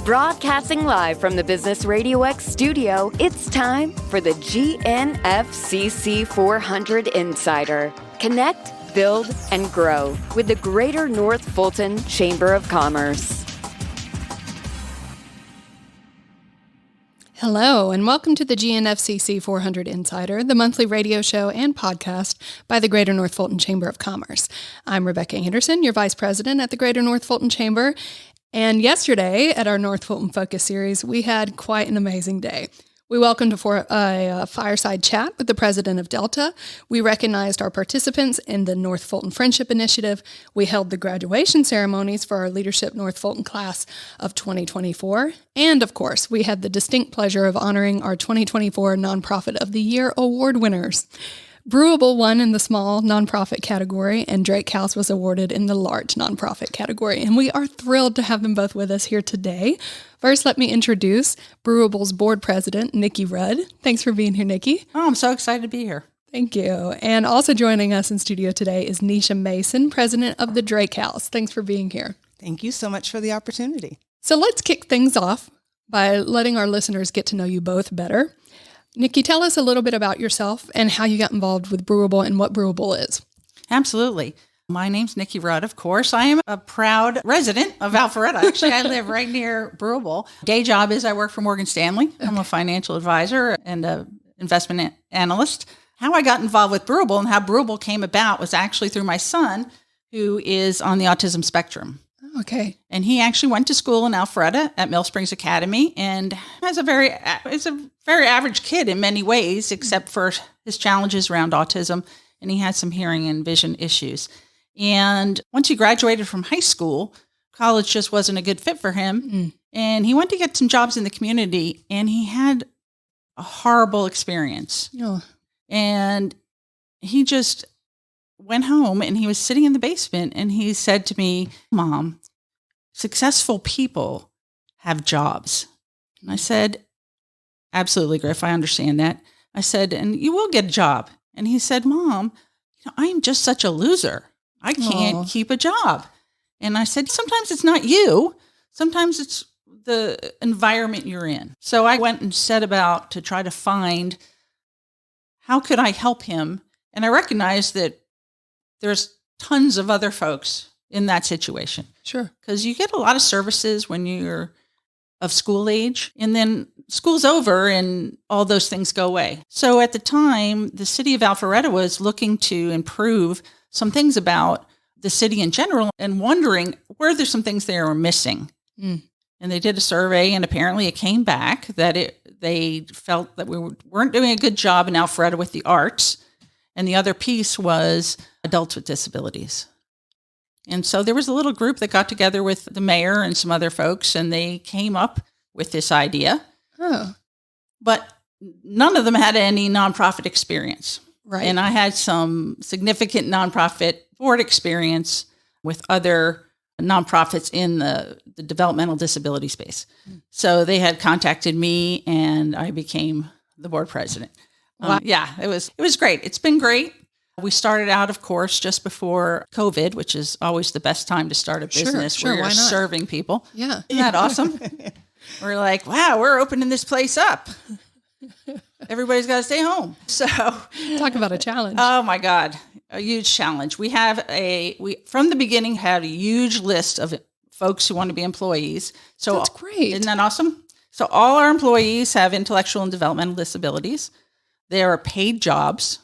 Broadcasting live from the Business RadioX studio, it's time for the Gnfcc 400 Insider. Connect, build, and grow with the Greater North Fulton Chamber of Commerce. Hello, and welcome to the Gnfcc 400 Insider, the monthly radio show and podcast by the Greater North Fulton Chamber of Commerce. I'm Rebecca Anderson, your Vice President at the Greater North Fulton Chamber. And yesterday at our North Fulton Focus Series, we had quite an amazing day. We welcomed a fireside chat with the president of Delta. We recognized our participants in the North Fulton Friendship Initiative. We held the graduation ceremonies for our Leadership North Fulton class of 2024. And of course, we had the distinct pleasure of honoring our 2024 Nonprofit of the Year award winners. Brewable won in the small nonprofit category, and Drake House was awarded in the large nonprofit category. And we are thrilled to have them both with us here today. First, let me introduce Brewable's board president, Nikki Rudd. Thanks for being here, Nikki. Oh, I'm so excited to be here. Thank you. And also joining us in studio today is Nisha Mason, president of the Drake House. Thanks for being here. Thank you so much for the opportunity. So let's kick things off by letting our listeners get to know you both better. Nikki, tell us a little bit about yourself and how you got involved with Brewable and what Brewable is. Absolutely. My name's Nikki Rudd, of course. I am a proud resident of Alpharetta. Actually, I live right near Brewable. Day job is I work for Morgan Stanley. I'm a financial advisor and an investment analyst. How I got involved with Brewable and how Brewable came about was actually through my son, who is on the autism spectrum. Okay. And he actually went to school in Alpharetta at Mill Springs Academy and is a very average kid in many ways, except for his challenges around autism. And he had some hearing and vision issues. And once he graduated from high school, college just wasn't a good fit for him. Mm. And he went to get some jobs in the community, and he had a horrible experience. Oh. And he just went home, and he was sitting in the basement, and he said to me, "Mom, successful people have jobs." And I said, "Absolutely, Griff, I understand that." I said, "And you will get a job." And he said, "Mom, I'm just such a loser. I can't keep a job." And I said, "Sometimes it's not you. Sometimes it's the environment you're in." So I went and set about to try to find how could I help him. And I recognized that there's tons of other folks in that situation. Sure. Because you get a lot of services when you're of school age, and then school's over and all those things go away. So at the time, the city of Alpharetta was looking to improve some things about the city in general and wondering, were there some things they were missing? Mm. And they did a survey, and apparently it came back that they felt that we weren't doing a good job in Alpharetta with the arts. And the other piece was adults with disabilities. And so there was a little group that got together with the mayor and some other folks, and they came up with this idea. Oh. But none of them had any nonprofit experience. Right. And I had some significant nonprofit board experience with other nonprofits in the developmental disability space. Mm. So they had contacted me, and I became the board president. Wow. Yeah, it was great. It's been great. We started out, of course, just before COVID, which is always the best time to start a business where you're serving people. Yeah. Isn't that awesome? We're like, wow, we're opening this place up. Everybody's got to stay home. So talk about a challenge. Oh my God, a huge challenge. We from the beginning had a huge list of folks who want to be employees. So that's great. Isn't that awesome? So all our employees have intellectual and developmental disabilities. There are paid jobs.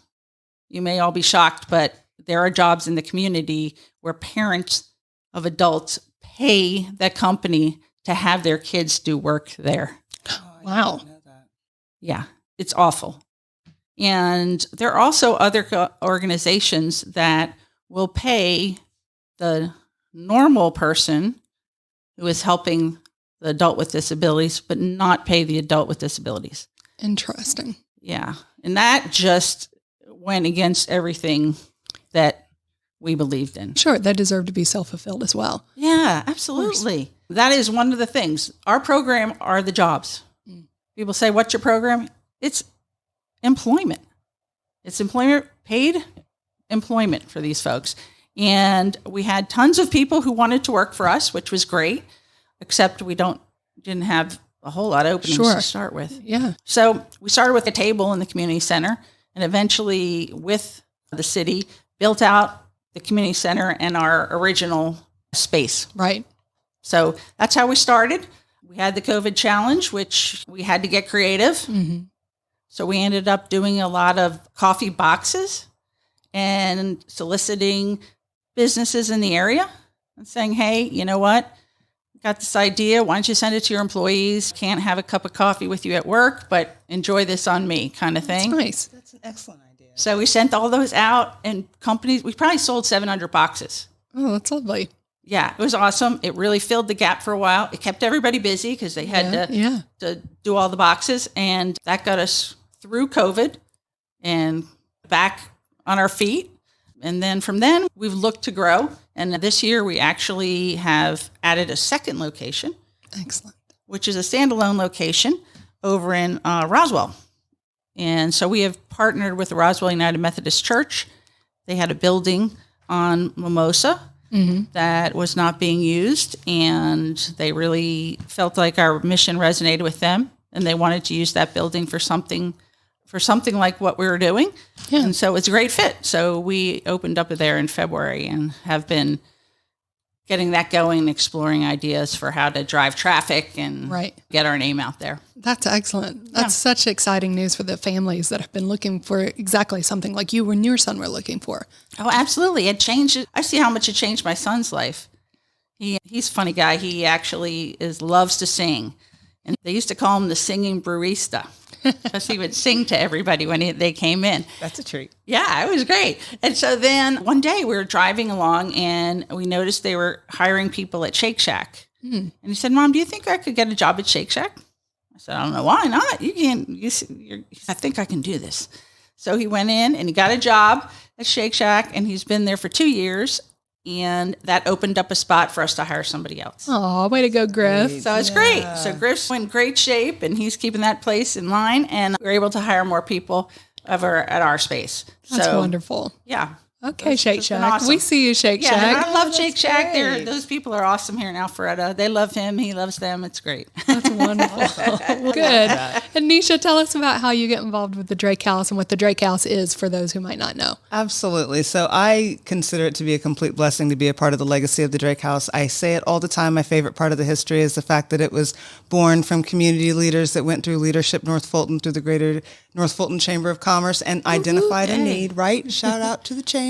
You may all be shocked, but there are jobs in the community where parents of adults pay that company to have their kids do work there. Wow. Yeah, it's awful. And there are also other organizations that will pay the normal person who is helping the adult with disabilities, but not pay the adult with disabilities. Interesting. Yeah. And that just went against everything that we believed in. Sure, that deserved to be self-fulfilled as well. Yeah, absolutely. That is one of the things. Our program are the jobs. Mm. People say, "What's your program?" It's employment. It's employment, paid employment for these folks. And we had tons of people who wanted to work for us, which was great, except we don't didn't have a whole lot of openings to start with. Yeah. So we started with a table in the community center, and eventually with the city built out the community center and our original space. Right. So that's how we started. We had the COVID challenge, which we had to get creative. Mm-hmm. So we ended up doing a lot of coffee boxes and soliciting businesses in the area and saying, hey, you know what? Got this idea. Why don't you send it to your employees? Can't have a cup of coffee with you at work, but enjoy this on me kind of thing. That's nice. That's an excellent idea. So we sent all those out, and companies, we probably sold 700 boxes. Oh, that's lovely. Yeah, it was awesome. It really filled the gap for a while. It kept everybody busy because they had to do all the boxes, and that got us through COVID and back on our feet. And then from then, we've looked to grow. And this year, we actually have added a second location. Excellent. Which is a standalone location over in Roswell. And so we have partnered with the Roswell United Methodist Church. They had a building on Mimosa that was not being used, and they really felt like our mission resonated with them, and they wanted to use that building for something like what we were doing. Yeah. And so it's a great fit. So we opened up there in February and have been getting that going and exploring ideas for how to drive traffic and get our name out there. That's excellent. That's such exciting news for the families that have been looking for exactly something like you and your son were looking for. Oh, absolutely. It changed. I see how much it changed my son's life. He's a funny guy. He actually loves to sing. And they used to call him the singing brewista because he would sing to everybody when they came in. That's a treat. Yeah, it was great. And so then one day we were driving along and we noticed they were hiring people at Shake Shack. And he said, Mom, do you think I could get a job at Shake Shack? I said, I don't know. Why not? You can. I think I can do this. So he went in and he got a job at Shake Shack, and he's been there for 2 years. And that opened up a spot for us to hire somebody else. Oh, way to go, Griff. So it's great. So Griff's in great shape, and he's keeping that place in line, and we're able to hire more people over at our space. That's wonderful. Yeah. Okay, Shake Shack. Awesome. We see you, Shake Shack. Yeah, I love Shake Shack. Those people are awesome here in Alpharetta. They love him. He loves them. It's great. That's wonderful. Good. And Nisha, tell us about how you get involved with the Drake House and what the Drake House is for those who might not know. Absolutely. So I consider it to be a complete blessing to be a part of the legacy of the Drake House. I say it all the time. My favorite part of the history is the fact that it was born from community leaders that went through Leadership North Fulton, through the Greater North Fulton Chamber of Commerce, and identified a need, right? Shout out to the Chamber.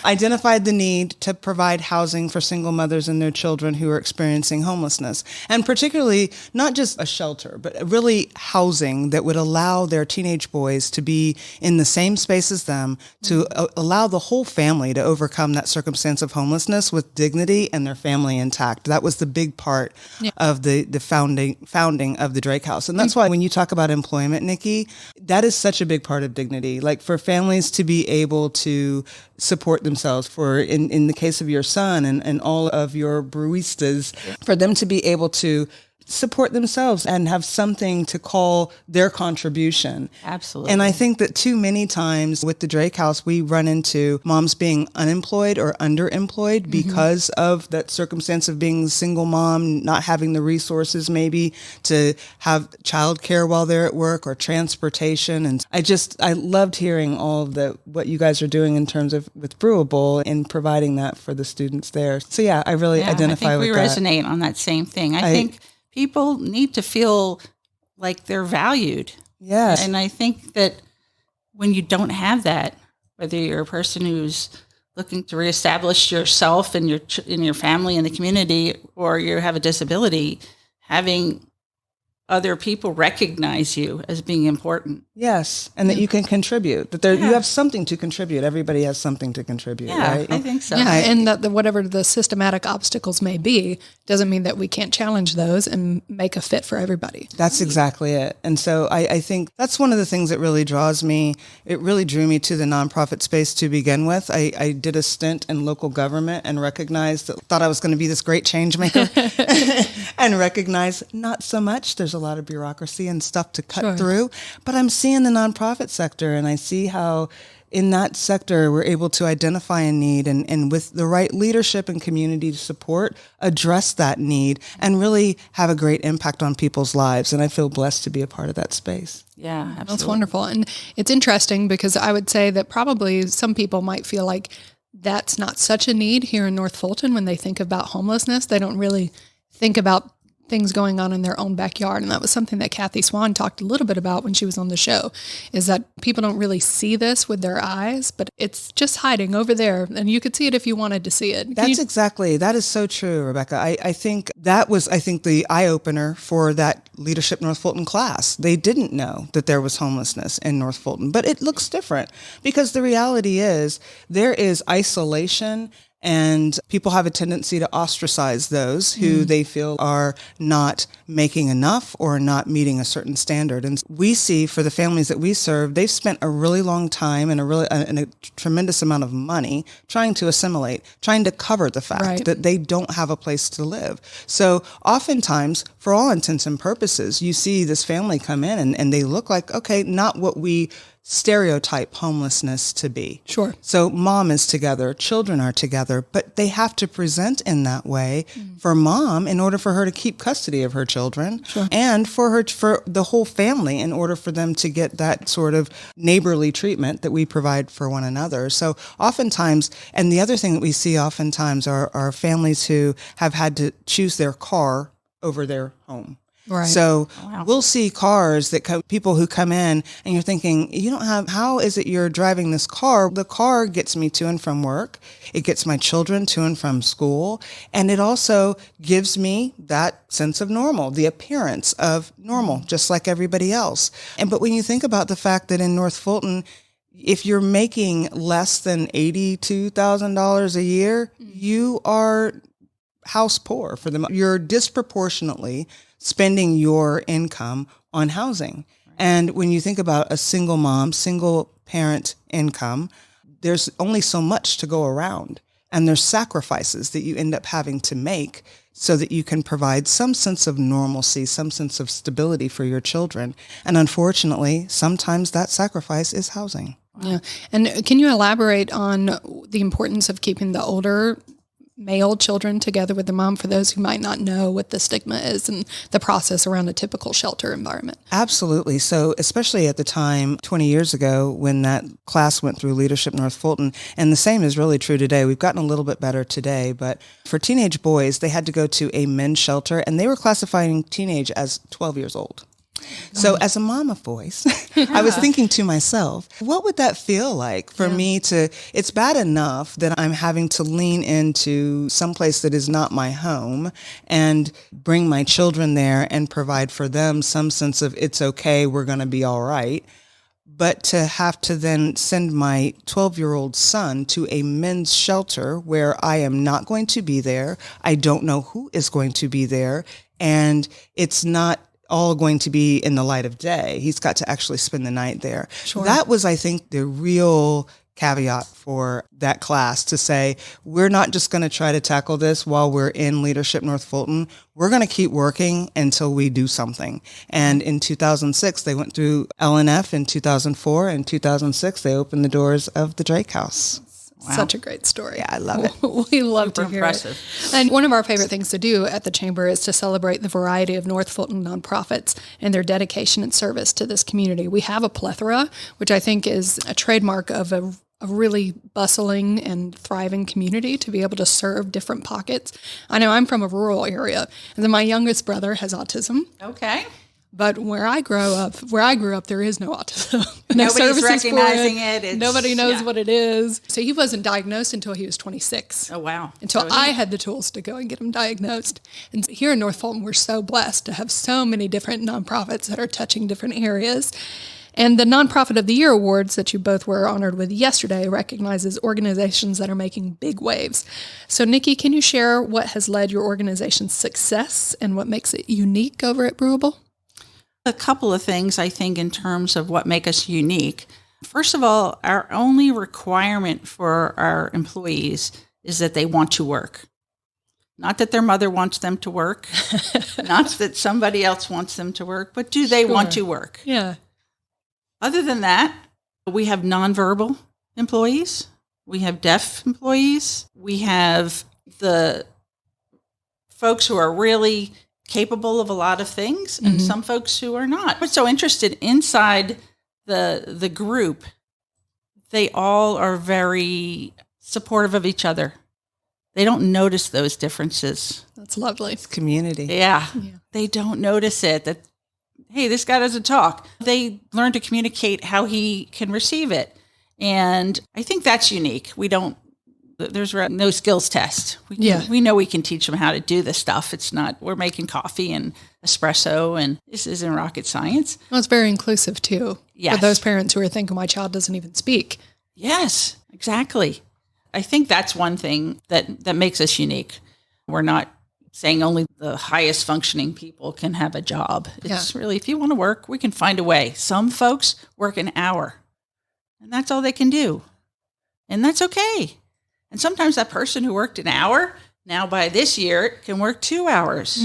Identified the need to provide housing for single mothers and their children who are experiencing homelessness. And particularly not just a shelter, but really housing that would allow their teenage boys to be in the same space as them, to allow the whole family to overcome that circumstance of homelessness with dignity and their family intact. That was the big part of the founding of the Drake House. And that's why when you talk about employment, Nikki, that is such a big part of dignity. Like for families to be able to support themselves, for in the case of your son and all of your brewistas, for them to be able to support themselves and have something to call their contribution. Absolutely. And I think that too many times with the Drake House, we run into moms being unemployed or underemployed because of that circumstance of being a single mom, not having the resources maybe to have childcare while they're at work or transportation. And I loved hearing all of what you guys are doing in terms of with Brewable and providing that for the students there. So yeah, I really identify with that. I think we resonate on that same thing. I think people need to feel like they're valued. Yes. And I think that when you don't have that, whether you're a person who's looking to reestablish yourself and your family and the community, or you have a disability, having other people recognize you as being important. Yes, and that you can contribute, that you have something to contribute. Everybody has something to contribute, right? I think so. Yeah, and that whatever the systematic obstacles may be, doesn't mean that we can't challenge those and make a fit for everybody. That's exactly it. And so I think that's one of the things that really draws me. It really drew me to the nonprofit space to begin with. I did a stint in local government and thought I was going to be this great change maker and recognized not so much. There's a lot of bureaucracy and stuff to cut through, but I'm seeing the nonprofit sector and I see how in that sector, we're able to identify a need and with the right leadership and community support, address that need and really have a great impact on people's lives. And I feel blessed to be a part of that space. Yeah, absolutely. That's wonderful. And it's interesting because I would say that probably some people might feel like that's not such a need here in North Fulton when they think about homelessness. They don't really think about things going on in their own backyard. And that was something that Kathy Swan talked a little bit about when she was on the show, is that people don't really see this with their eyes, but it's just hiding over there. And you could see it if you wanted to see it. That is so true, Rebecca. I think that was, the eye-opener for that Leadership North Fulton class. They didn't know that there was homelessness in North Fulton, but it looks different because the reality is there is isolation. And people have a tendency to ostracize those who they feel are not making enough or not meeting a certain standard. And we see for the families that we serve, they've spent a really long time and a tremendous amount of money trying to assimilate, trying to cover the fact that they don't have a place to live. So oftentimes, for all intents and purposes, you see this family come in and they look like, okay, not what we stereotype homelessness to be. Sure. So mom is together, children are together, but they have to present in that way for mom in order for her to keep custody of her children and for the whole family in order for them to get that sort of neighborly treatment that we provide for one another. So oftentimes, and the other thing that we see oftentimes are families who have had to choose their car over their home. Right. So we'll see cars people who come in and you're thinking, how is it you're driving this car? The car gets me to and from work. It gets my children to and from school. And it also gives me that sense of normal, the appearance of normal, just like everybody else. But when you think about the fact that in North Fulton, if you're making less than $82,000 a year, you are house poor for them. You're disproportionately spending your income on housing. And when you think about a single mom, single parent income, there's only so much to go around. And there's sacrifices that you end up having to make so that you can provide some sense of normalcy, some sense of stability for your children. And unfortunately, sometimes that sacrifice is housing. Yeah. And can you elaborate on the importance of keeping the older male children together with the mom for those who might not know what the stigma is and the process around a typical shelter environment? Absolutely. So especially at the time, 20 years ago, when that class went through Leadership North Fulton, and the same is really true today. We've gotten a little bit better today, but for teenage boys, they had to go to a men's shelter and they were classifying teenage as 12 years old. So as a mom of boys, I was thinking to myself, what would that feel like for me it's bad enough that I'm having to lean into someplace that is not my home and bring my children there and provide for them some sense of it's okay, we're going to be all right. But to have to then send my 12-year-old son to a men's shelter where I am not going to be there, I don't know who is going to be there, and it's not all going to be in the light of day. He's got to actually spend the night there. Sure. That was, I think, the real caveat for that class to say, we're not just going to try to tackle this while we're in Leadership North Fulton. We're going to keep working until we do something. And in 2006, they went through LNF. In 2004 and 2006, they opened the doors of the Drake House. Wow. Such a great story. Yeah, I love it. We love Super to hear impressive. it. And one of our favorite things to do at the Chamber is to celebrate the variety of North Fulton nonprofits and their dedication and service to this community. We have a plethora, which I think is a trademark of a really bustling and thriving community to be able to serve different pockets. I know I'm from a rural area, and then my youngest brother has autism. Okay. But where I grew up, there is no autism. Nobody's recognizing it. Nobody knows what it is. So he wasn't diagnosed until he was 26. Oh, wow. Until I had the tools to go and get him diagnosed. And here in North Fulton, we're so blessed to have so many different nonprofits that are touching different areas. And the Nonprofit of the Year awards that you both were honored with yesterday recognizes organizations that are making big waves. So, Nikki, can you share what has led your organization's success and what makes it unique over at Brewable? A couple of things, I think, in terms of what make us unique. First of all, our only requirement for our employees is that they want to work. Not that their mother wants them to work, not that somebody else wants them to work, but do they want to work? Yeah. Other than that, we have nonverbal employees. We have deaf employees. We have the folks who are really capable of a lot of things and some folks who are not. What's so interested inside the group, they all are very supportive of each other. They don't notice those differences. That's lovely. It's community. Yeah. They don't notice it, that, hey, this guy doesn't talk. They learn to communicate how he can receive it. And I think that's unique. There's no skills test. We know we can teach them how to do this stuff. It's not, we're making coffee and espresso, and this isn't rocket science. Well, it's very inclusive too. Yes. For those parents who are thinking, my child doesn't even speak. Yes, exactly. I think that's one thing that makes us unique. We're not saying only the highest functioning people can have a job. It's really, if you want to work, we can find a way. Some folks work an hour, and that's all they can do. And that's okay. And sometimes that person who worked an hour, now by this year, can work 2 hours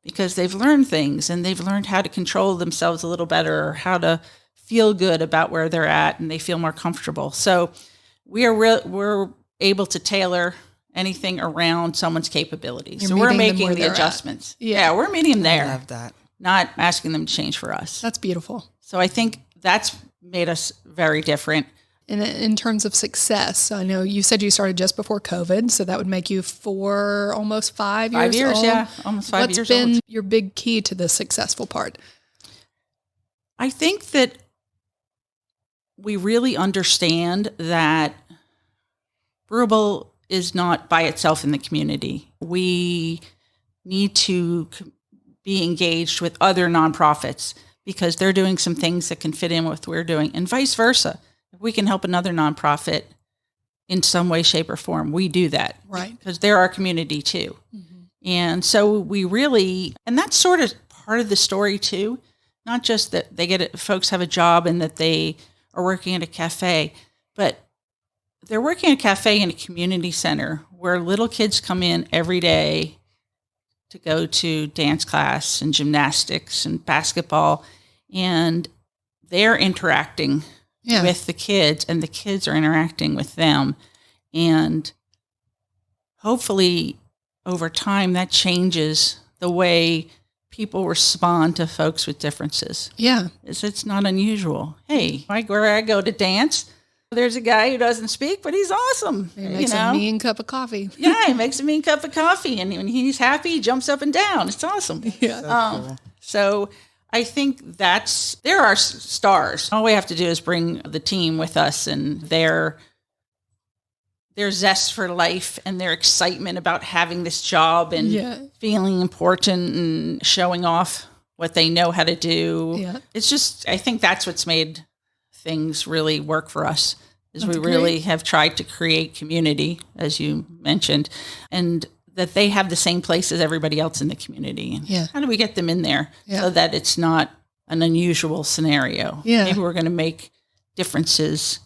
because they've learned things and they've learned how to control themselves a little better, or how to feel good about where they're at, and they feel more comfortable. So we're able to tailor anything around someone's capabilities. So we're making the adjustments. Yeah, we're meeting them there. I love that. Not asking them to change for us. That's beautiful. So I think that's made us very different. And in terms of success, I know you said you started just before COVID, so that would make you almost 5 years 5 years, old. yeah, almost 5 years old. What's been your big key to the successful part? I think that we really understand that Brewable is not by itself in the community. We need to be engaged with other nonprofits because they're doing some things that can fit in with what we're doing, and vice versa. If we can help another nonprofit in some way, shape, or form, we do that. Right. Because they're our community too. And so we really, and that's sort of part of the story too, not just that folks have a job and that they are working at a cafe, but they're working at a cafe in a community center where little kids come in every day to go to dance class and gymnastics and basketball, and they're interacting with the kids, and the kids are interacting with them. And hopefully over time that changes the way people respond to folks with differences. Yeah. It's not unusual. Hey, where I go to dance, there's a guy who doesn't speak, but he's awesome. He makes a mean cup of coffee. Yeah, he makes a mean cup of coffee, and when he's happy, he jumps up and down. It's awesome. Yeah. So I think there are stars. All we have to do is bring the team with us, and their zest for life and their excitement about having this job and feeling important and showing off what they know how to do. Yeah. It's just, I think that's what's made things really work for us, is we really have tried to create community, as you mentioned, and that they have the same place as everybody else in the community. And how do we get them in there so that it's not an unusual scenario? Yeah. Maybe we're going to make differences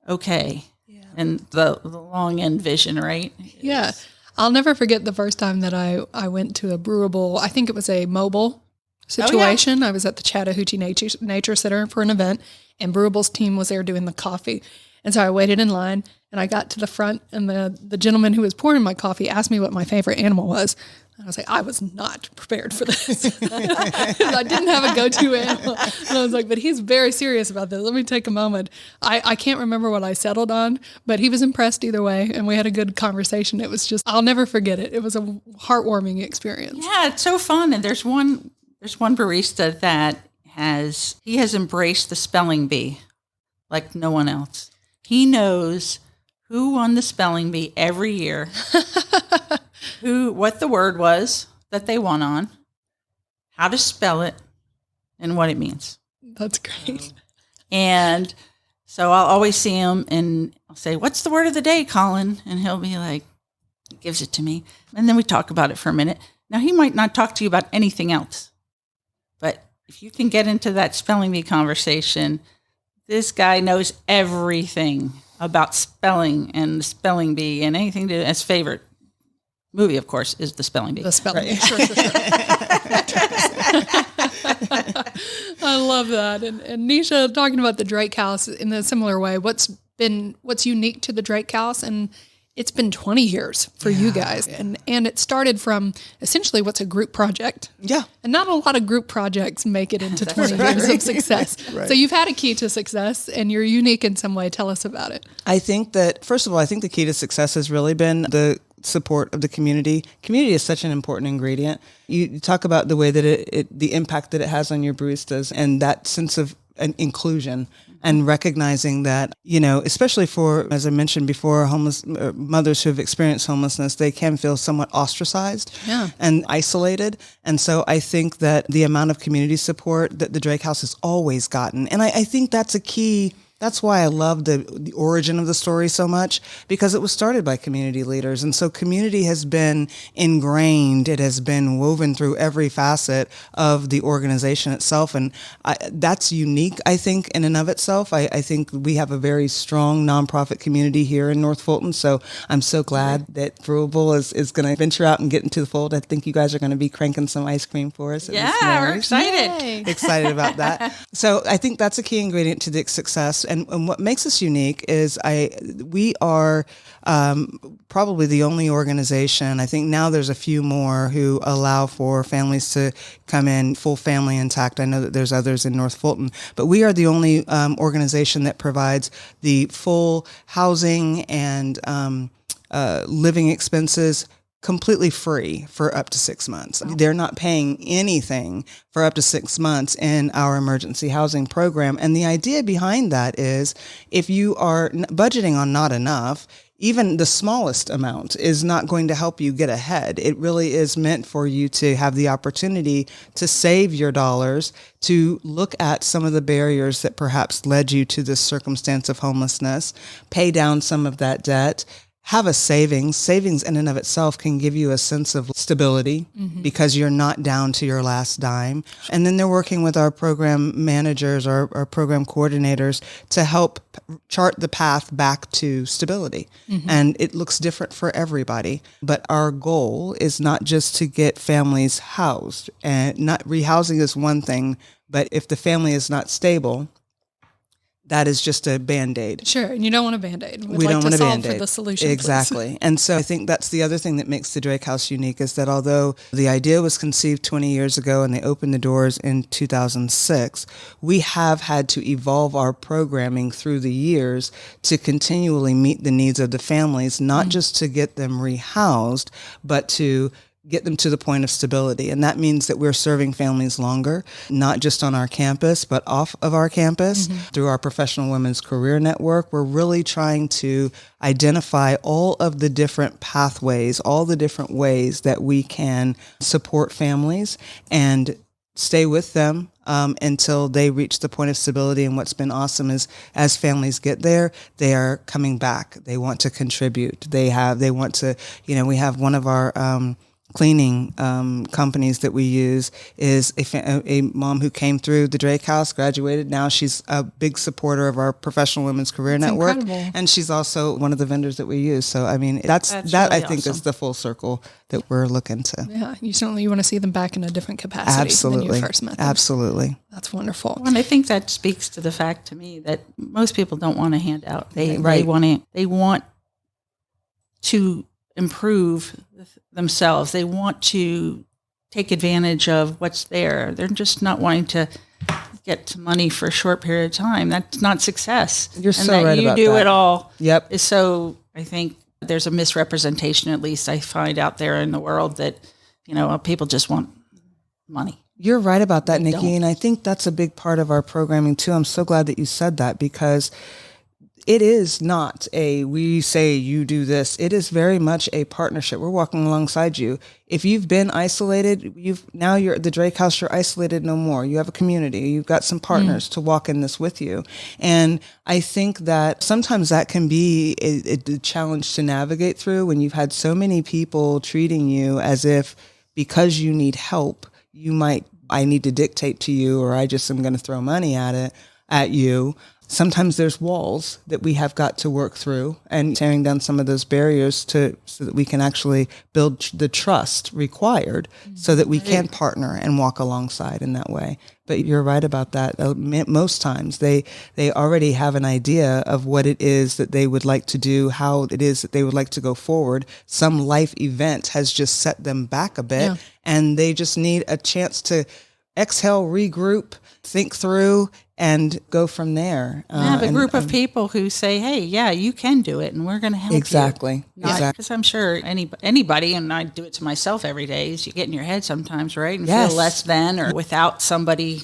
okay. Yeah. And the long end vision, right? Yeah. I'll never forget the first time that I went to a Brewable, I think it was a mobile situation. Oh, yeah. I was at the Chattahoochee Nature Center for an event, and Brewable's team was there doing the coffee. And so I waited in line, and I got to the front, and the gentleman who was pouring my coffee asked me what my favorite animal was. And I was like, I was not prepared for this. I didn't have a go-to animal. And I was like, but he's very serious about this. Let me take a moment. I can't remember what I settled on, but he was impressed either way, and we had a good conversation. It was just, I'll never forget it. It was a heartwarming experience. Yeah, it's so fun. And there's one barista that has embraced the spelling bee like no one else. He knows who won the spelling bee every year, what the word was that they won on, how to spell it, and what it means. That's great. And so I'll always see him, and I'll say, "What's the word of the day, Colin?" And he'll be like, he gives it to me. And then we talk about it for a minute. Now, he might not talk to you about anything else, but if you can get into that spelling bee conversation, this guy knows everything about spelling and the spelling bee and anything to do. His favorite movie, of course, is The Spelling Bee. The Spelling Bee. Sure. I love that. And Nisha, talking about the Drake House in a similar way, what's been what's unique to the Drake House, and it's been 20 years for you guys. And it started from essentially what's a group project. Yeah. And not a lot of group projects make it into 20 years of success. Right. So you've had a key to success, and you're unique in some way. Tell us about it. I think that, first of all, I think the key to success has really been the support of the community. Community is such an important ingredient. You talk about the way that the impact that it has on your baristas, and that sense of an inclusion, and recognizing that, especially for, as I mentioned before, homeless mothers who have experienced homelessness, they can feel somewhat ostracized and isolated. And so I think that the amount of community support that the Drake House has always gotten, and I think that's a key. That's why I love the origin of the story so much, because it was started by community leaders. And so community has been ingrained. It has been woven through every facet of the organization itself. And that's unique, I think, in and of itself. I think we have a very strong nonprofit community here in North Fulton. So I'm so glad that Brewable is going to venture out and get into the fold. I think you guys are going to be cranking some ice cream for us. Yeah, we're excited. Yay. Excited about that. So I think that's a key ingredient to the success. And what makes us unique is we are probably the only organization. I think now there's a few more who allow for families to come in full family intact. I know that there's others in North Fulton, but we are the only organization that provides the full housing and living expenses completely free for up to 6 months. Wow. They're not paying anything for up to 6 months in our emergency housing program. And the idea behind that is if you are budgeting on not enough, even the smallest amount is not going to help you get ahead. It really is meant for you to have the opportunity to save your dollars, to look at some of the barriers that perhaps led you to this circumstance of homelessness, pay down some of that debt, have a savings. Savings in and of itself can give you a sense of stability because you're not down to your last dime. And then they're working with our program managers, our program coordinators to help chart the path back to stability. And it looks different for everybody. But our goal is not just to get families housed, and not rehousing is one thing, but if the family is not stable, that is just a Band-Aid. Sure, and you don't want a Band-Aid. We don't want a Band-Aid. For the solution, exactly. Please. And so I think that's the other thing that makes the Drake House unique is that although the idea was conceived 20 years ago and they opened the doors in 2006, we have had to evolve our programming through the years to continually meet the needs of the families, not just to get them rehoused, but to get them to the point of stability. And that means that we're serving families longer, not just on our campus, but off of our campus through our Professional Women's Career Network. We're really trying to identify all of the different pathways, all the different ways that we can support families and stay with them until they reach the point of stability. And what's been awesome is as families get there, they are coming back. They want to contribute. They want to, we have one of our cleaning companies that we use is a mom who came through the Drake House, graduated. Now she's a big supporter of our Professional Women's Career Network. Incredible. And she's also one of the vendors that we use. So, I mean, that really I think awesome. is the full circle that we're looking to. Yeah, you want to see them back in a different capacity than you first met them. Absolutely. That's wonderful. And I think that speaks to the fact to me that most people don't want a handout. They Right. they want to improve themselves. They want to take advantage of what's there. They're just not wanting to get money for a short period of time. That's not success. You're so that right you about do that. it all. Yep. Is so. I think there's a misrepresentation, at least I find out there in the world, that people just want money. You're right about that, Nikki. don't. And I think that's a big part of our programming too. I'm so glad that you said that because it is not we say you do this. It is very much a partnership. We're walking alongside you. If you've been isolated, you're at the Drake House, you're isolated no more. You have a community. You've got some partners to walk in this with you. And I think that sometimes that can be a challenge to navigate through when you've had so many people treating you as if because you need help, I need to dictate to you, or I just am going to throw money at you. sometimes there's walls that we have got to work through, and tearing down some of those barriers so that we can actually build the trust required so that we can partner and walk alongside in that way. But you're right about that. Most times they already have an idea of what it is that they would like to do, how it is that they would like to go forward. Some life event has just set them back a bit, and they just need a chance to exhale, regroup, think through, and go from there. Have a group of people who say, hey, yeah, you can do it, and we're going to help you. Exactly. Because I'm sure anybody, and I do it to myself every day, is you get in your head sometimes, right? And Yes. feel less than, or without somebody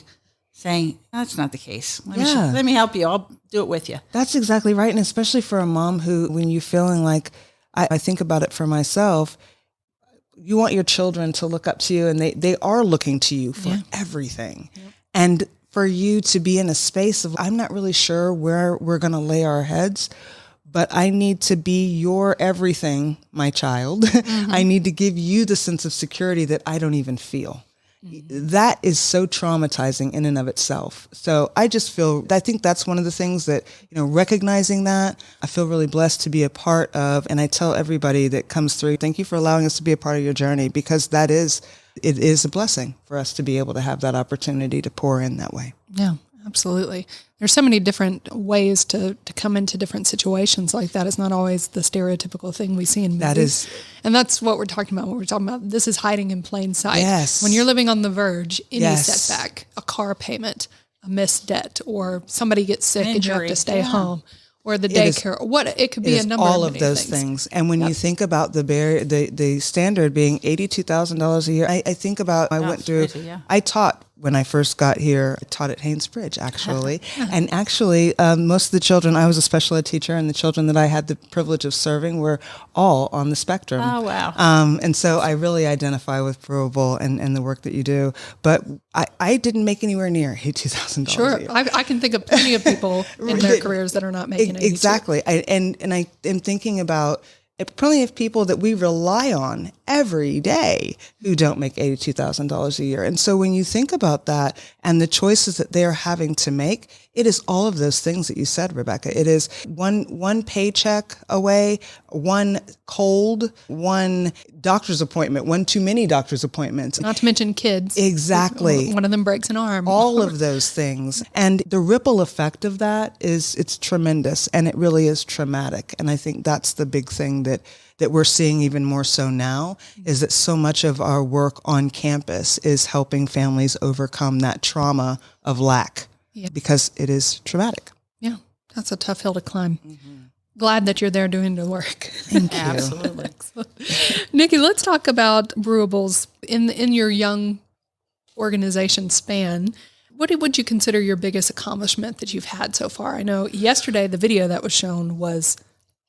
saying, that's not the case. Let me help you. I'll do it with you. That's exactly right. And especially for a mom who, when you're feeling like, I think about it for myself, you want your children to look up to you, and they are looking to you for everything. Yep. And for you to be in a space of, I'm not really sure where we're going to lay our heads, but I need to be your everything, my child. I need to give you the sense of security that I don't even feel. That is so traumatizing in and of itself. So I think that's one of the things that, recognizing that, I feel really blessed to be a part of. And I tell everybody that comes through, thank you for allowing us to be a part of your journey, because it is a blessing for us to be able to have that opportunity to pour in that way. Yeah, absolutely. There's so many different ways to come into different situations like that. It's not always the stereotypical thing we see in movies. That is. And that's what we're talking about when we're talking about this is hiding in plain sight. Yes. When you're living on the verge, any Yes. setback, a car payment, a missed debt, or somebody gets sick and you have to stay home, or the daycare, it could be a number all of of those things. And when you think about the standard being $82,000 a year, I think about, I taught when I first got here. I taught at Haynesbridge, actually. And actually, most of the children, I was a special ed teacher, and the children that I had the privilege of serving were all on the spectrum. Oh, wow. And so I really identify with Brewable and the work that you do. But I didn't make anywhere near $82,000 Sure. a year. I can think of plenty of people in their careers that are not making $82,000. Exactly. I am thinking about plenty of people that we rely on every day who don't make $82,000 a year. And so when you think about that and the choices that they're having to make, it is all of those things that you said, Rebecca. It is one paycheck away, one cold, one doctor's appointment, one too many doctor's appointments. Not to mention kids. Exactly. One of them breaks an arm. All of those things. And the ripple effect of that it's tremendous, and it really is traumatic. And I think that's the big thing that we're seeing even more so now, is that so much of our work on campus is helping families overcome that trauma of lack, because it is traumatic. Yeah, that's a tough hill to climb. Glad that you're there doing the work. Thank you. Absolutely. Nikki, let's talk about Brewables in your young organization span. What would you consider your biggest accomplishment that you've had so far? I know yesterday the video that was shown was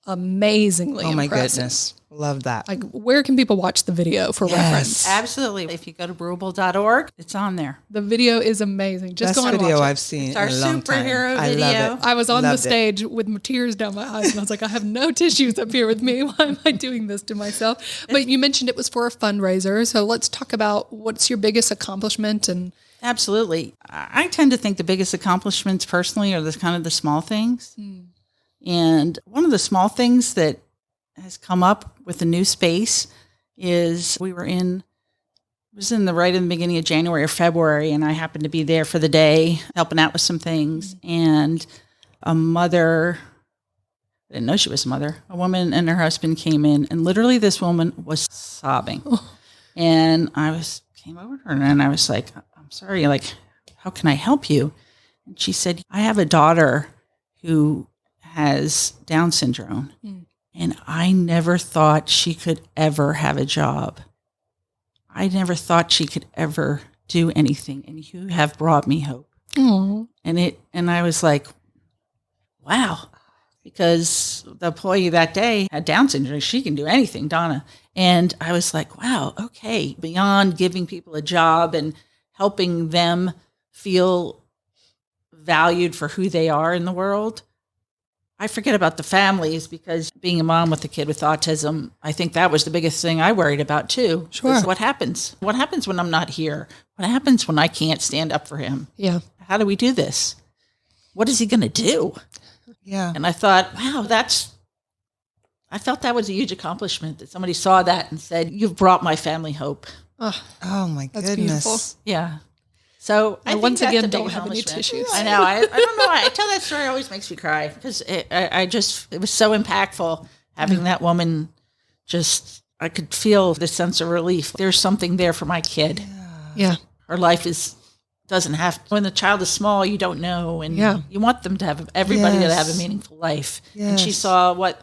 amazingly impressive. Oh my goodness. Love that. Like, where can people watch the video for reference? Absolutely. If you go to brewable.org, it's on there. The video is amazing. Just Best go and watch video it. I've seen It's our in a long time. superhero I video. love it. I was on the Loved it. stage with tears down my eyes, and I was like, I have no tissues up here with me. Why am I doing this to myself? But you mentioned it was for a fundraiser, so let's talk about what's your biggest accomplishment. And Absolutely. I tend to think the biggest accomplishments personally are the small things. And one of the small things that has come up with the new space is it was in the beginning of January or February, and I happened to be there for the day helping out with some things. And a mother, I didn't know she was a mother, a woman and her husband came in, and literally this woman was sobbing. And came over to her and I was like, I'm sorry, how can I help you? And she said, I have a daughter who has Down syndrome. And I never thought she could ever have a job. I never thought she could ever do anything. And you have brought me hope. And I was like, wow. Because the employee that day had Down syndrome. She can do anything, Donna. And I was like, wow, okay. Beyond giving people a job and helping them feel valued for who they are in the world, I forget about the families, because being a mom with a kid with autism, I think that was the biggest thing I worried about too. Sure. What happens? What happens when I'm not here? What happens when I can't stand up for him? yeah, How do we do this? what is he going to do? Yeah. And I thought, wow, I felt that was a huge accomplishment, that somebody saw that and said, you've brought my family hope. Oh my That's goodness. beautiful. Yeah. So I think once that's again, a big don't have any accomplishment. tissues. I know. I don't know why. I tell that story, it always makes me cry because it was so impactful having that woman I could feel the sense of relief. There's something there for my kid. Yeah. Her life doesn't have, when the child is small, you don't know. And you want them to have, everybody to have a meaningful life. Yes. And she saw what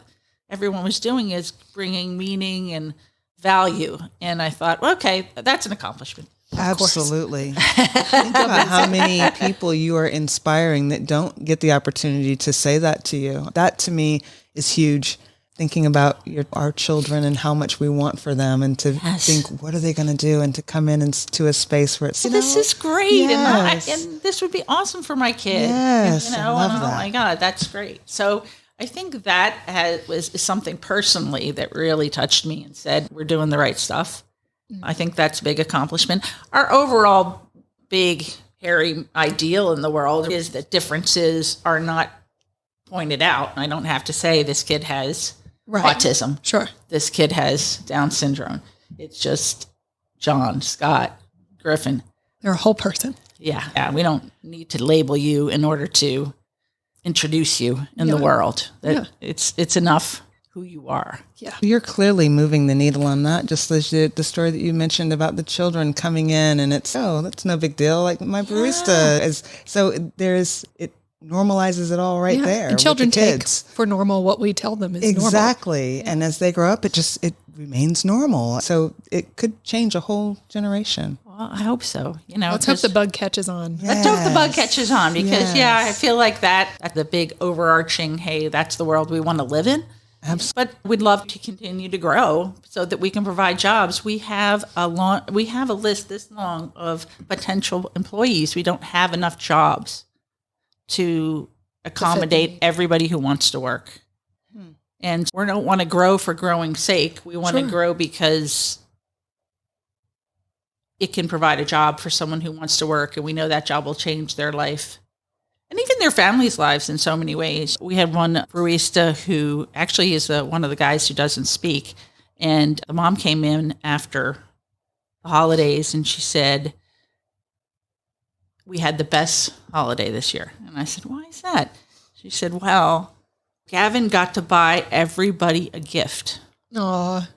everyone was doing is bringing meaning and value. And I thought, well, okay, that's an accomplishment. Absolutely. Think about how many people you are inspiring that don't get the opportunity to say that to you. That to me is huge. Thinking about our children and how much we want for them, and to think, what are they going to do? And to come in to a space where it's, this is great. Yes. And this would be awesome for my kid. Yes, I love and that. oh my God, that's great. So I think that is something personally that really touched me and said, we're doing the right stuff. I think that's a big accomplishment. Our overall big, hairy ideal in the world is that differences are not pointed out. I don't have to say this kid has autism. Sure. This kid has Down syndrome. It's just John, Scott, Griffin. They're a whole person. Yeah. We don't need to label you in order to introduce you in the world. It's enough who you are. Yeah. You're clearly moving the needle on that. Just as the story that you mentioned about the children coming in, and it's, that's no big deal. Like my barista is, so it normalizes it all right there. And children with the take kids. for normal what we tell them is Exactly. normal. And as they grow up, it remains normal. So it could change a whole generation. Well, I hope so. Let's hope the bug catches on. Let's hope the bug catches on, because I feel like that's the big overarching, hey, that's the world we want to live in. Absolutely. But we'd love to continue to grow so that we can provide jobs. We have a list this long of potential employees. We don't have enough jobs to accommodate everybody who wants to work. And we don't want to grow for growing's sake. We want to grow because it can provide a job for someone who wants to work, and we know that job will change their life and even their families' lives in so many ways. We had one barista who actually is one of the guys who doesn't speak, and the mom came in after the holidays, and she said, we had the best holiday this year. And I said, why is that? She said, well, Gavin got to buy everybody a gift. Aw.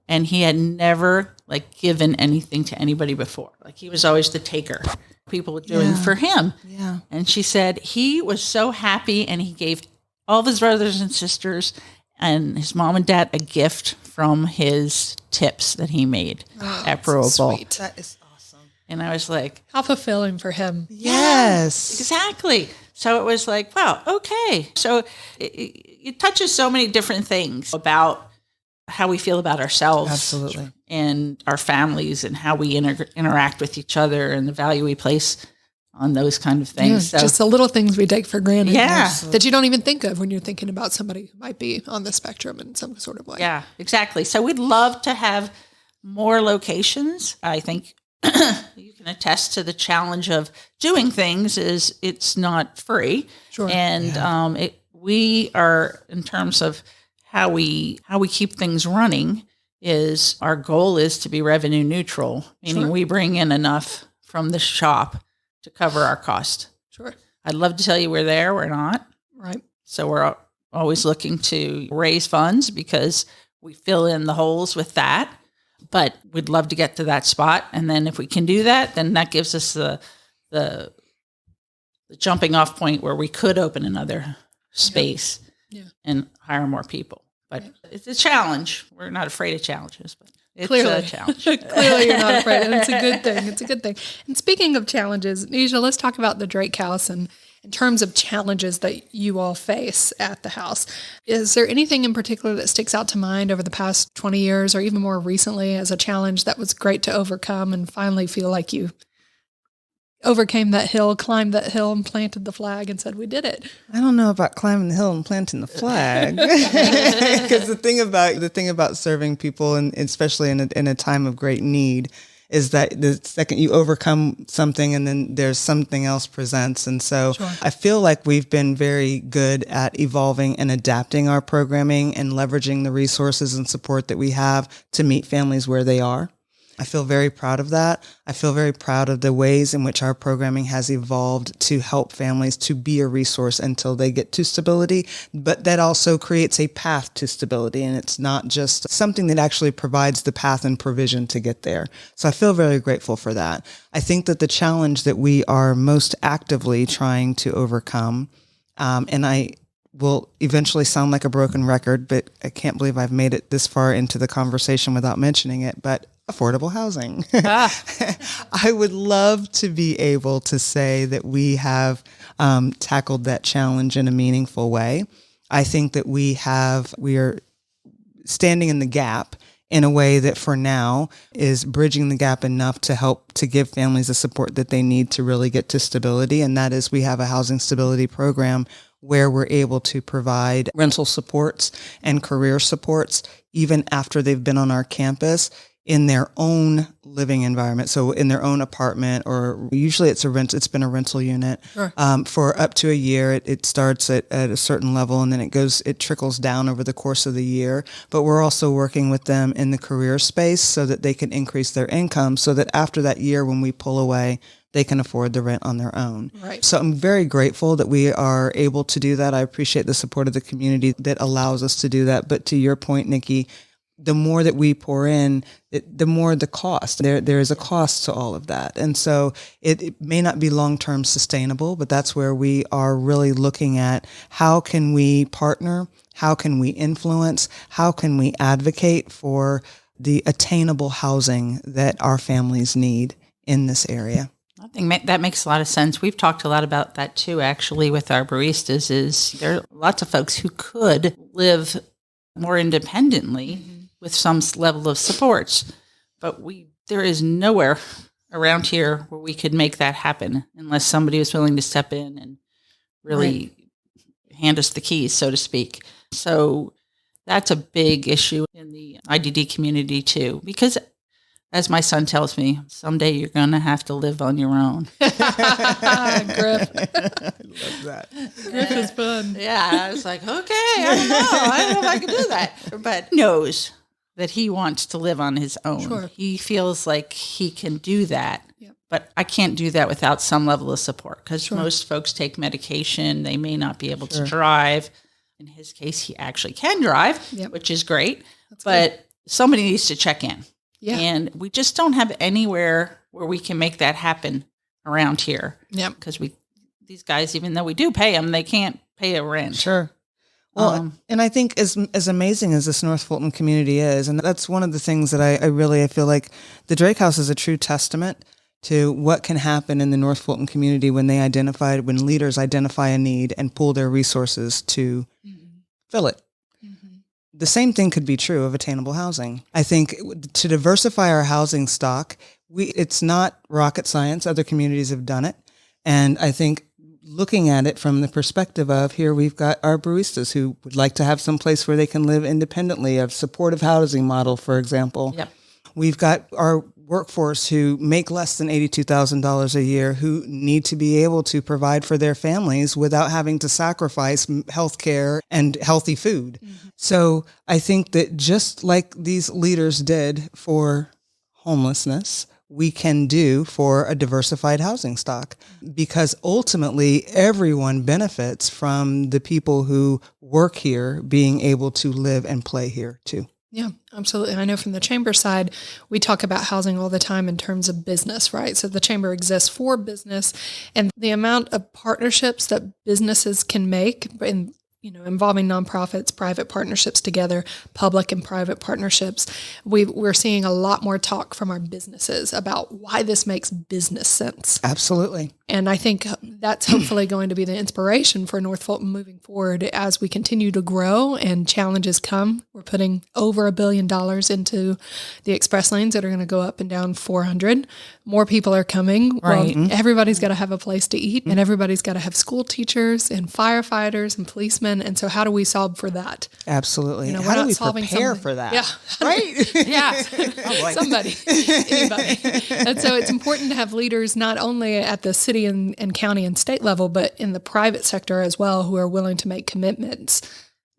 And he had never given anything to anybody before. He was always the taker. People were doing for him. Yeah. And she said he was so happy, and he gave all of his brothers and sisters and his mom and dad a gift from his tips that he made at Brewable. Sweet. That is awesome. And I was like, How fulfilling for him. Yes. exactly. So it was like, wow, okay. So it touches so many different things about how we feel about ourselves. Absolutely. And our families, and how we interact with each other, and the value we place on those kind of things. So, just the little things we take for granted. Yeah. That you don't even think of when you're thinking about somebody who might be on the spectrum in some sort of way. yeah, exactly. So we'd love to have more locations. I think you can attest to the challenge of doing things is it's not free. Sure. And we are, in terms of how we keep things running, is our goal is to be revenue neutral, meaning we bring in enough from the shop to cover our cost. Sure. I'd love to tell you we're there. We're not. Right. So we're always looking to raise funds because we fill in the holes with that. But we'd love to get to that spot. And then if we can do that, then that gives us the jumping off point where we could open another space and hire more people. But it's a challenge. We're not afraid of challenges, but it's Clearly. a challenge. Clearly you're not afraid. And it's a good thing. It's a good thing. And speaking of challenges, Nisha, let's talk about the Drake House and in terms of challenges that you all face at the house. Is there anything in particular that sticks out to mind over the past 20 years or even more recently as a challenge that was great to overcome and finally feel like you overcame that hill, climbed that hill, and planted the flag and said, we did it? I don't know about climbing the hill and planting the flag, because the thing about serving people, and especially in a time of great need, is that the second you overcome something and then there's something else presents. And so I feel like we've been very good at evolving and adapting our programming and leveraging the resources and support that we have to meet families where they are. I feel very proud of that. I feel very proud of the ways in which our programming has evolved to help families to be a resource until they get to stability, but that also creates a path to stability. And it's not just something that actually provides the path and provision to get there. So I feel very grateful for that. I think that the challenge that we are most actively trying to overcome, and I will eventually sound like a broken record, but I can't believe I've made it this far into the conversation without mentioning it, but affordable housing. I would love to be able to say that we have tackled that challenge in a meaningful way. I think that we are standing in the gap in a way that for now is bridging the gap enough to help to give families the support that they need to really get to stability. And that is, we have a housing stability program where we're able to provide rental supports and career supports even after they've been on our campus in their own living environment. So in their own apartment, or usually it's been a rental unit for up to a year. It starts at a certain level and then it trickles down over the course of the year. But we're also working with them in the career space so that they can increase their income so that after that year, when we pull away, they can afford the rent on their own. Right. So I'm very grateful that we are able to do that. I appreciate the support of the community that allows us to do that. But to your point, Nikki, the more that we pour in, the more the cost. There is a cost to all of that. And so it may not be long-term sustainable, but that's where we are really looking at how can we partner, how can we influence, how can we advocate for the attainable housing that our families need in this area. I think that makes a lot of sense. We've talked a lot about that too, actually, with our baristas. Is there are lots of folks who could live more independently with some level of supports, but there is nowhere around here where we could make that happen unless somebody was willing to step in and really hand us the keys, so to speak. So that's a big issue in the IDD community too, because as my son tells me, someday you're going to have to live on your own. Griff. I love that. Griff is fun. Yeah, I was like, okay, I don't know if I can do that. But knows that he wants to live on his own. Sure. He feels like he can do that. Yep. But I can't do that without some level of support because most folks take medication. They may not be able to drive. In his case, he actually can drive, which is great. But somebody needs to check in. Yeah. And we just don't have anywhere where we can make that happen around here. Yeah. Because these guys, even though we do pay them, they can't pay a rent. Sure. Well, and I think as amazing as this North Fulton community is, and that's one of the things that I feel like the Drake House is a true testament to what can happen in the North Fulton community when leaders identify a need and pool their resources to fill it. The same thing could be true of attainable housing. I think to diversify our housing stock, it's not rocket science. Other communities have done it. And I think looking at it from the perspective of here, we've got our baristas who would like to have some place where they can live independently, a supportive housing model, for example. Yep. We've got our workforce who make less than $82,000 a year who need to be able to provide for their families without having to sacrifice health care and healthy food. So I think that just like these leaders did for homelessness, we can do for a diversified housing stock, because ultimately everyone benefits from the people who work here being able to live and play here too. Yeah, absolutely. I know from the chamber side, we talk about housing all the time in terms of business, right? So the chamber exists for business, and the amount of partnerships that businesses can make in involving nonprofits, private partnerships together, public and private partnerships. We're seeing a lot more talk from our businesses about why this makes business sense. Absolutely. And I think that's hopefully going to be the inspiration for North Fulton moving forward as we continue to grow and challenges come. We're putting over $1 billion into the express lanes that are going to go up and down 400. More people are coming. Right. Well, everybody's got to have a place to eat, and everybody's got to have school teachers and firefighters and policemen in. And so how do we solve for that? Absolutely. We're How do not we solving prepare something. for that? Yeah. Right? Yeah. Somebody, anybody. And so it's important to have leaders not only at the city and county and state level, but in the private sector as well, who are willing to make commitments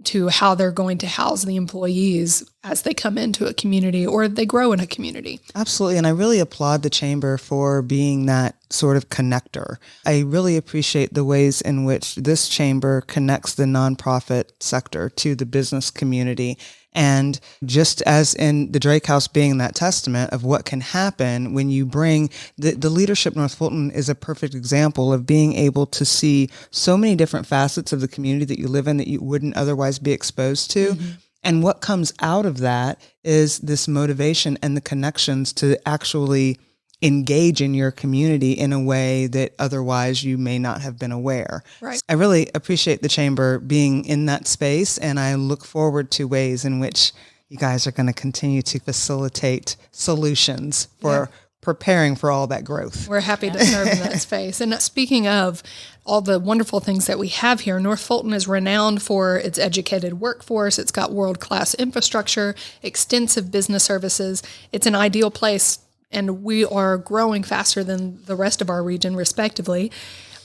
to how they're going to house the employees as they come into a community or they grow in a community. Absolutely. And I really applaud the Chamber for being that sort of connector. I really appreciate the ways in which this Chamber connects the nonprofit sector to the business community. And just as in the Drake House being that testament of what can happen when you bring the leadership, North Fulton is a perfect example of being able to see so many different facets of the community that you live in that you wouldn't otherwise be exposed to. Mm-hmm. And what comes out of that is this motivation and the connections to actually engage in your community in a way that otherwise you may not have been aware. Right. I really appreciate the Chamber being in that space, and I look forward to ways in which you guys are going to continue to facilitate solutions for preparing for all that growth. We're happy to serve in that space. And speaking of all the wonderful things that we have here, North Fulton is renowned for its educated workforce. It's got world-class infrastructure, extensive business services. It's an ideal place, and we are growing faster than the rest of our region, respectively.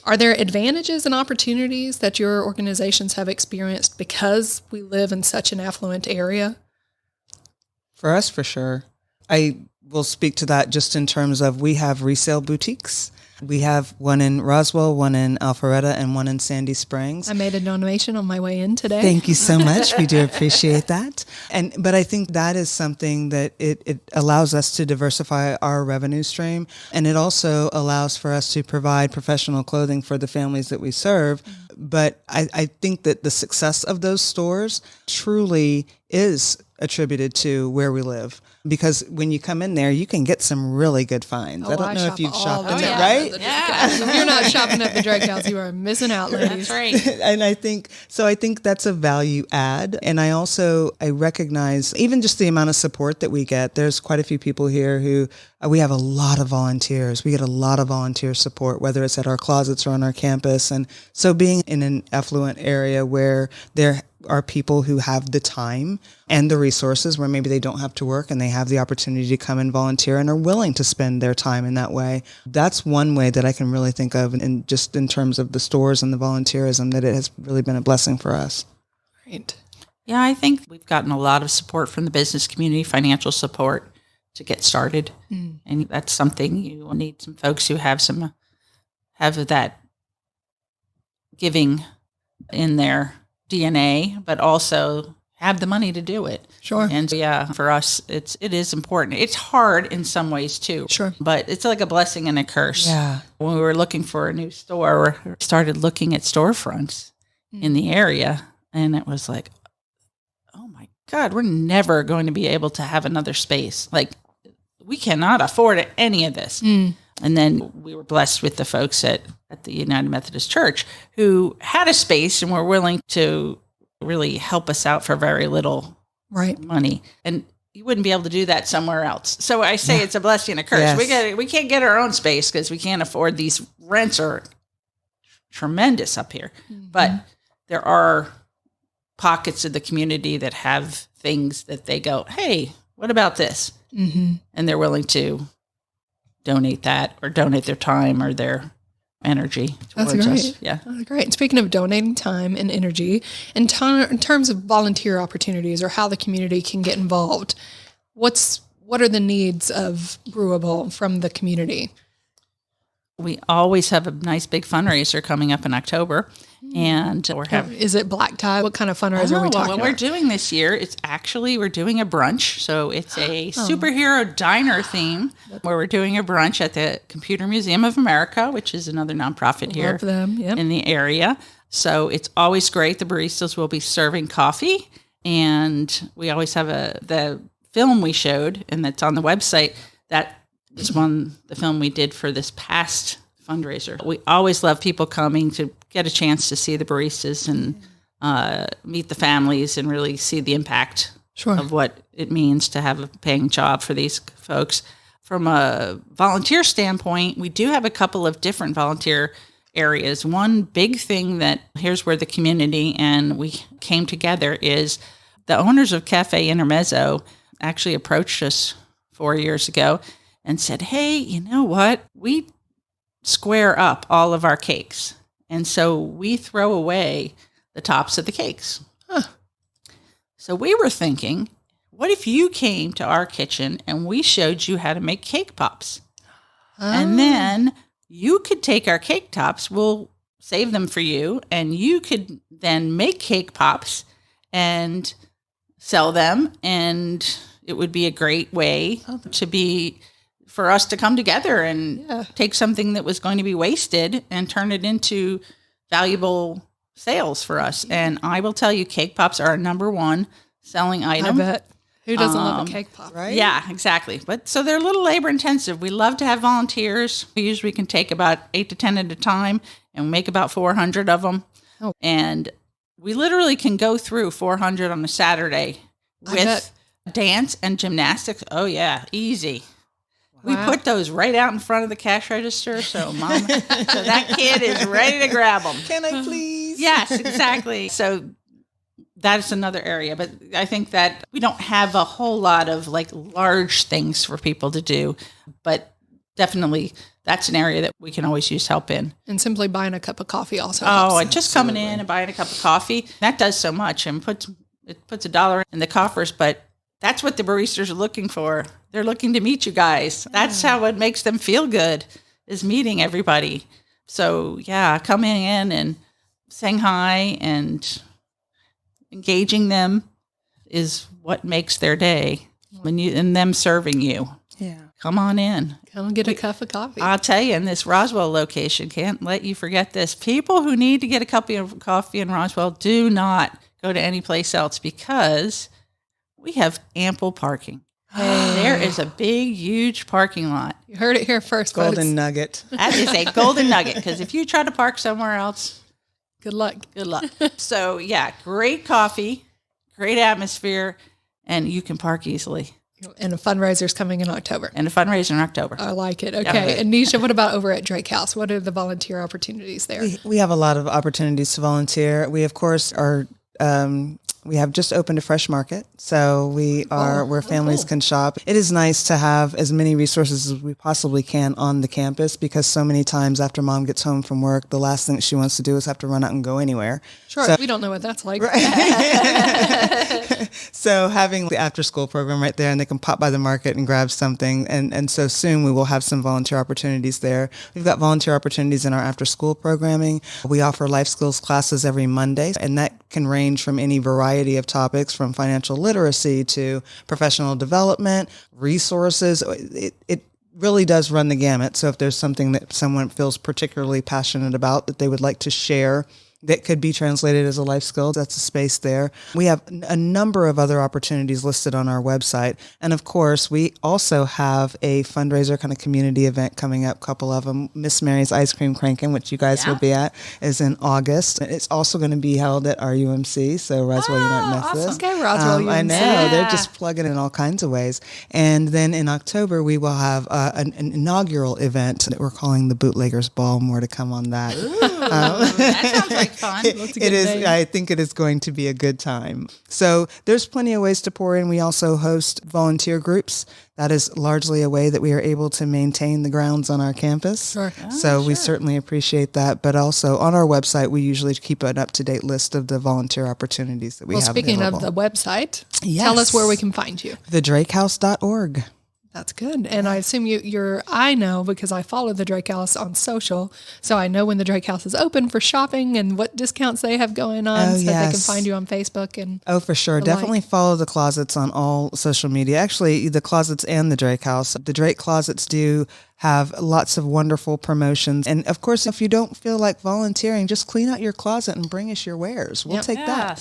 Are there advantages and opportunities that your organizations have experienced because we live in such an affluent area? For us, for sure. I will speak to that just in terms of we have resale boutiques. We have one in Roswell, one in Alpharetta, and one in Sandy Springs. I made a donation on my way in today. Thank you so much. We do appreciate that. But I think that is something that it allows us to diversify our revenue stream. And it also allows for us to provide professional clothing for the families that we serve. But I think that the success of those stores truly is attributed to where we live. Because when you come in there, you can get some really good finds. I don't know if you've shopped in it, right? If you're not shopping at the Drake House, you are missing out, ladies. That's right. And I think that's a value add. And I recognize even just the amount of support that we get. There's quite a few people here who we have a lot of volunteers. We get a lot of volunteer support, whether it's at our closets or on our campus. And so being in an affluent area where there are people who have the time and the resources where maybe they don't have to work and they have the opportunity to come and volunteer and are willing to spend their time in that way. That's one way that I can really think of, and just in terms of the stores and the volunteerism, that it has really been a blessing for us. Right. Yeah, I think we've gotten a lot of support from the business community, financial support to get started. Mm. And that's something you need, some folks who have that giving in their DNA, but also have the money to do it. Sure. And for us, it is important. It's hard in some ways too. Sure. But it's like a blessing and a curse. Yeah. When we were looking for a new store, we started looking at storefronts in the area, and it was like, oh my God, we're never going to be able to have another space. Like, we cannot afford any of this. Mm. And then we were blessed with the folks at the United Methodist Church who had a space and were willing to really help us out for very little money. And you wouldn't be able to do that somewhere else. So I say it's a blessing and a curse. Yes. We can't get our own space because we can't afford these rents are tremendous up here. Mm-hmm. But there are pockets of the community that have things that they go, hey, what about this? Mm-hmm. And they're willing to donate that or donate their time or their energy towards us. Yeah. That's great. And speaking of donating time and energy, in terms of volunteer opportunities or how the community can get involved, what are the needs of Brewable from the community? We always have a nice big fundraiser coming up in October. And is it black tie? What kind of fundraiser are we talking about? What we're doing this year, we're doing a brunch. So it's a superhero diner theme where we're doing a brunch at the Computer Museum of America, which is another nonprofit here in the area. So it's always great. The baristas will be serving coffee. And we always have the film we showed, and that's on the website, that was the film we did for this past fundraiser. We always love people coming to get a chance to see the baristas and meet the families and really see the impact of what it means to have a paying job for these folks. From a volunteer standpoint, we do have a couple of different volunteer areas. One big thing that here's where the community and we came together is the owners of Cafe Intermezzo actually approached us 4 years ago and said, hey, you know what? We square up all of our cakes. And so we throw away the tops of the cakes. Huh. So we were thinking, what if you came to our kitchen and we showed you how to make cake pops? And then you could take our cake tops, we'll save them for you, and you could then make cake pops and sell them. And it would be a great way for us to come together and take something that was going to be wasted and turn it into valuable sales for us. And I will tell you, cake pops are our number one selling item. I bet. Who doesn't love a cake pop? Right? Yeah, exactly. But so they're a little labor intensive. We love to have volunteers. We usually can take about 8 to 10 at a time and make about 400 of them. Oh. And we literally can go through 400 on a Saturday with dance and gymnastics. Oh yeah, easy. We put those right out in front of the cash register, so that kid is ready to grab them. Can I please? Yes, exactly. So that's another area, but I think that we don't have a whole lot of like large things for people to do, but definitely that's an area that we can always use help in. And simply buying a cup of coffee also Oh, helps. and just coming in and buying a cup of coffee, that does so much and it puts $1 in the coffers, but that's what the baristas are looking for. They're looking to meet you guys. That's how it makes them feel good, is meeting everybody. So yeah, coming in and saying hi and engaging them is what makes their day and them serving you. Yeah. Come on in. Come get a cup of coffee. I'll tell you, in this Roswell location, can't let you forget this. People who need to get a cup of coffee in Roswell do not go to any place else because we have ample parking. There is a big, huge parking lot. You heard it here first, folks. Golden nugget. That is a golden nugget because if you try to park somewhere else, Good luck. good luck. So yeah, great coffee, great atmosphere, and you can park easily. And a fundraiser's coming in October. And a fundraiser in October. I like it. Okay. And Nisha, what about over at Drake House? What are the volunteer opportunities there? We have a lot of opportunities to volunteer. We, of course, we have just opened a fresh market, so we are where families can shop. It is nice to have as many resources as we possibly can on the campus because so many times after mom gets home from work, the last thing she wants to do is have to run out and go anywhere. Sure, So, we don't know what that's like. so having the after school program right there and they can pop by the market and grab something. And so soon we will have some volunteer opportunities there. We've got volunteer opportunities in our after school programming. We offer life skills classes every Monday, and that can range from any variety of topics from financial literacy to professional development, resources. It really does run the gamut. So if there's something that someone feels particularly passionate about that they would like to share that could be translated as a life skill, that's a space there. We have a number of other opportunities listed on our website. And of course, we also have a fundraiser kind of community event coming up, a couple of them. Miss Mary's Ice Cream Crankin', which you guys will be at, is in August. It's also going to be held at RUMC, so Roswell Unite Methodist. Okay, Roswell UMC. I know, they're just plugging in all kinds of ways. And then in October, we will have an inaugural event that we're calling the Bootleggers Ball. More to come on that. That sounds like fun. It is. I think it is going to be a good time. So there's plenty of ways to pour in. We also host volunteer groups. That is largely a way that we are able to maintain the grounds on our campus. Sure. So we certainly appreciate that. But also on our website, we usually keep an up-to-date list of the volunteer opportunities that we have speaking available. of the website, tell us where we can find you. thedrakehouse.org. That's good. And I assume I know because I follow the Drake House on social. So I know when the Drake House is open for shopping and what discounts they have going on they can find you on Facebook. And Oh, for sure. Definitely follow the Closets on all social media. Actually, the Closets and the Drake House. The Drake Closets do have lots of wonderful promotions. And of course, if you don't feel like volunteering, just clean out your closet and bring us your wares. We'll take that.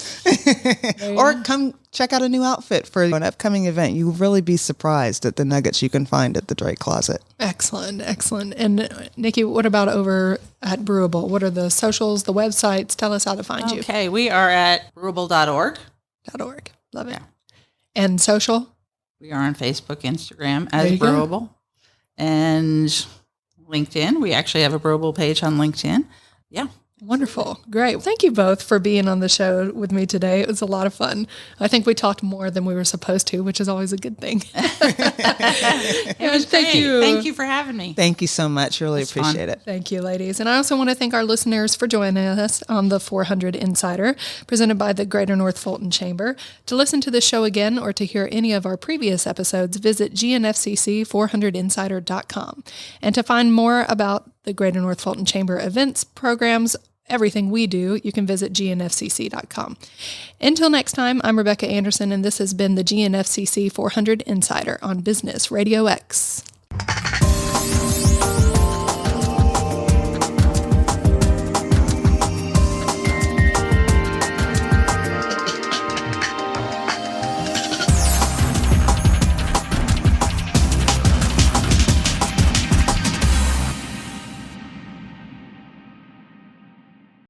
Or come check out a new outfit for an upcoming event. You'll really be surprised at the nuggets you can find at the Drake Closet. Excellent, excellent. And Nikki, what about over at Brewable? What are the socials, the websites? Tell us how to find you. Okay, we are at brewable.org. .org. Love it. And social? We are on Facebook, Instagram as Brewable. And LinkedIn. We actually have a Brewable page on LinkedIn. Yeah. Wonderful. Great. Thank you both for being on the show with me today. It was a lot of fun. I think we talked more than we were supposed to, which is always a good thing. It was Thank great. you. Thank you for having me. Thank you so much. Really appreciate it. Thank you, ladies. And I also want to thank our listeners for joining us on the 400 Insider, presented by the Greater North Fulton Chamber. To listen to the show again or to hear any of our previous episodes, visit gnfcc400insider.com. And to find more about the Greater North Fulton Chamber events, programs, everything we do, you can visit gnfcc.com. Until next time, I'm Rebecca Anderson, and this has been the GNFCC 400 Insider on Business Radio X.